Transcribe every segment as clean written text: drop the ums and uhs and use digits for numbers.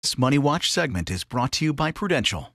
This Money Watch segment is brought to you by Prudential.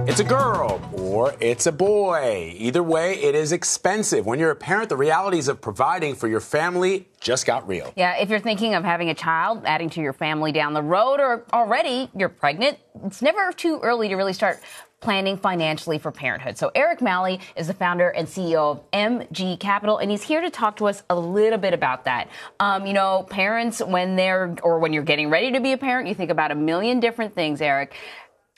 It's a girl or it's a boy. Either way, it is expensive. When you're a parent, the realities of providing for your family just got real. Yeah, if you're thinking of having a child, adding to your family down the road, or already you're pregnant, it's never too early to really start planning financially for parenthood. So Eric Malley is the founder and CEO of MG Capital, and he's here to talk to us a little bit about that. Parents, when you're getting ready to be a parent, you think about a million different things, Eric.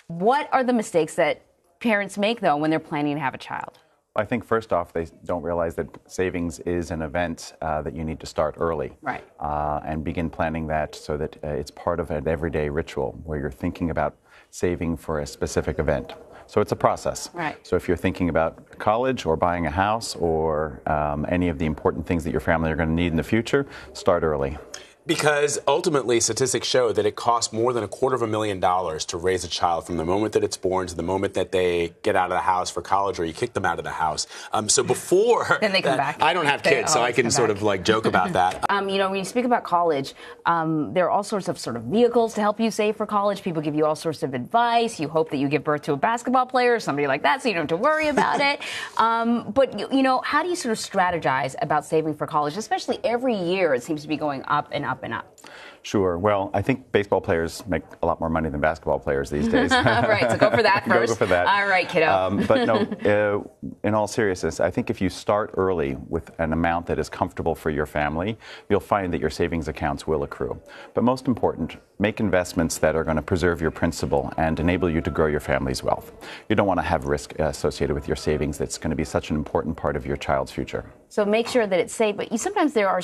What are the mistakes that parents make, though, when they're planning to have a child? I think first off, they don't realize that savings is an event that you need to start early. Right. And begin planning that so that it's part of an everyday ritual where you're thinking about saving for a specific event. So it's a process. Right. So if you're thinking about college or buying a house or any of the important things that your family are going to need in the future, start early. Because ultimately, statistics show that it costs more than $250,000 to raise a child from the moment that it's born to the moment that they get out of the house for college or you kick them out of the house. So before then they come back. I don't have kids, so I can sort of like joke about that. When you speak about college, there are all sorts of vehicles to help you save for college. People give you all sorts of advice. You hope that you give birth to a basketball player or somebody like that, so you don't have to worry about it. But how do you sort of strategize about saving for college, especially every year it seems to be going up and up and up? Sure. Well, I think baseball players make a lot more money than basketball players these days. Right, so go for that first. Go for that. All right, kiddo. But no, in all seriousness, I think if you start early with an amount that is comfortable for your family, you'll find that your savings accounts will accrue. But most important, make investments that are going to preserve your principal and enable you to grow your family's wealth. You don't want to have risk associated with your savings that's going to be such an important part of your child's future. So make sure that it's safe. But sometimes there are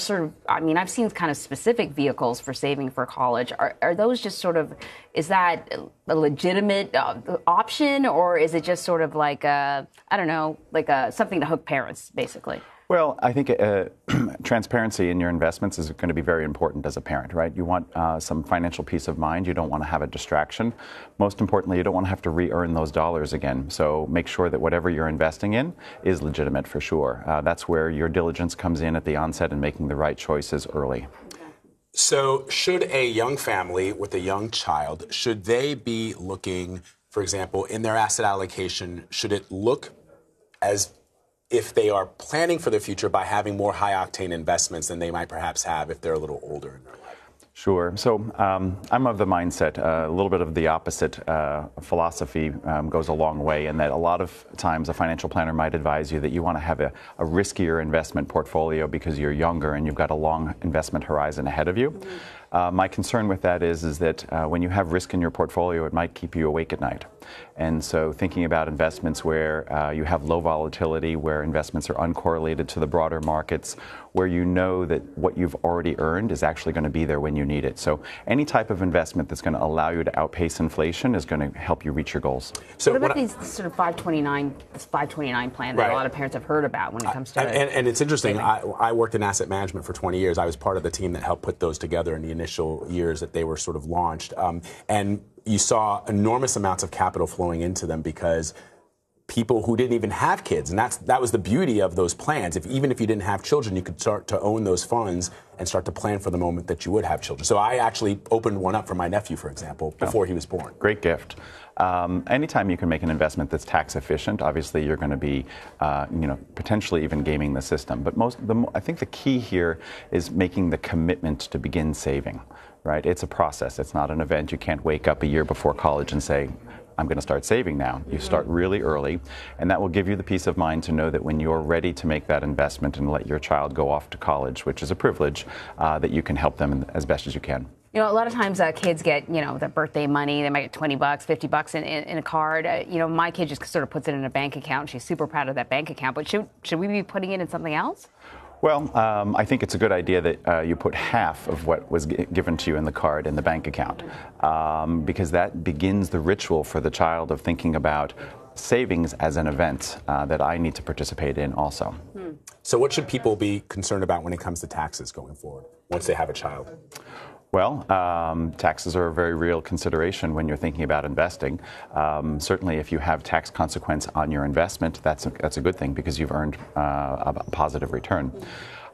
I've seen kind of specific vehicles for saving for college. Are those just is that a legitimate option, or is it just sort of like something to hook parents, basically? Well, I think transparency in your investments is going to be very important as a parent, right? You want some financial peace of mind. You don't want to have a distraction. Most importantly, you don't want to have to re-earn those dollars again. So make sure that whatever you're investing in is legitimate for sure. That's where your diligence comes in at the onset and making the right choices early. So should a young family with a young child, should they be looking, for example, in their asset allocation, should it look as if they are planning for the future by having more high-octane investments than they might perhaps have if they're a little older in their life? Sure. So I'm of the mindset, a little bit of the opposite philosophy goes a long way in that a lot of times a financial planner might advise you that you want to have a riskier investment portfolio because you're younger and you've got a long investment horizon ahead of you. Mm-hmm. My concern with that is that when you have risk in your portfolio, it might keep you awake at night. And so thinking about investments where you have low volatility, where investments are uncorrelated to the broader markets, where you know that what you've already earned is actually going to be there when you need it. So any type of investment that's going to allow you to outpace inflation is going to help you reach your goals. So what about these sort of 529 plan that a lot of parents have heard about when it comes to and it's interesting. I worked in asset management for 20 years. I was part of the team that helped put those together in the initial years that they were sort of launched. And you saw enormous amounts of capital flowing into them because people who didn't even have kids, and that was the beauty of those plans. Even if you didn't have children, you could start to own those funds and start to plan for the moment that you would have children. So I actually opened one up for my nephew, for example, before he was born. Great gift. Anytime you can make an investment that's tax efficient, obviously you're going to be, potentially even gaming the system. But I think the key here is making the commitment to begin saving. Right? It's a process. It's not an event. You can't wake up a year before college and say, I'm going to start saving now. You start really early, and that will give you the peace of mind to know that when you're ready to make that investment and let your child go off to college, which is a privilege, that you can help them as best as you can. A lot of times kids get, their birthday money. They might get $20, $50 in a card. My kid just sort of puts it in a bank account. She's super proud of that bank account. But should we be putting it in something else? Well, I think it's a good idea that you put half of what was given to you in the card in the bank account, because that begins the ritual for the child of thinking about savings as an event that I need to participate in also. So what should people be concerned about when it comes to taxes going forward once they have a child? Well, taxes are a very real consideration when you're thinking about investing. Certainly, if you have tax consequence on your investment, that's a good thing because you've earned a positive return.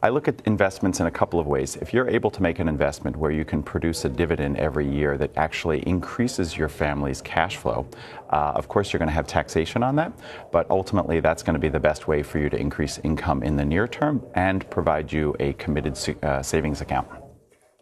I look at investments in a couple of ways. If you're able to make an investment where you can produce a dividend every year that actually increases your family's cash flow, of course you're going to have taxation on that, but ultimately that's going to be the best way for you to increase income in the near term and provide you a committed savings account.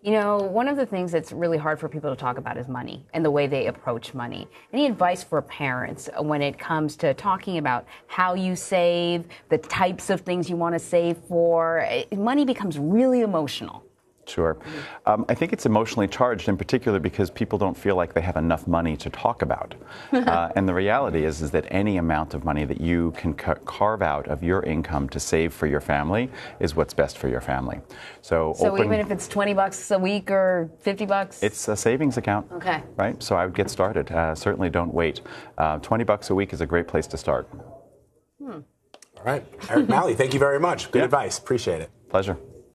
You know, one of the things that's really hard for people to talk about is money and the way they approach money. Any advice for parents when it comes to talking about how you save, the types of things you want to save for? Money becomes really emotional. Sure. I think it's emotionally charged in particular because people don't feel like they have enough money to talk about. And the reality is that any amount of money that you can carve out of your income to save for your family is what's best for your family. So even if it's $20 a week or $50? It's a savings account. Okay. Right? So I would get started. Certainly don't wait. $20 a week is a great place to start. All right. Eric Malley, thank you very much. Good advice. Appreciate it. Pleasure.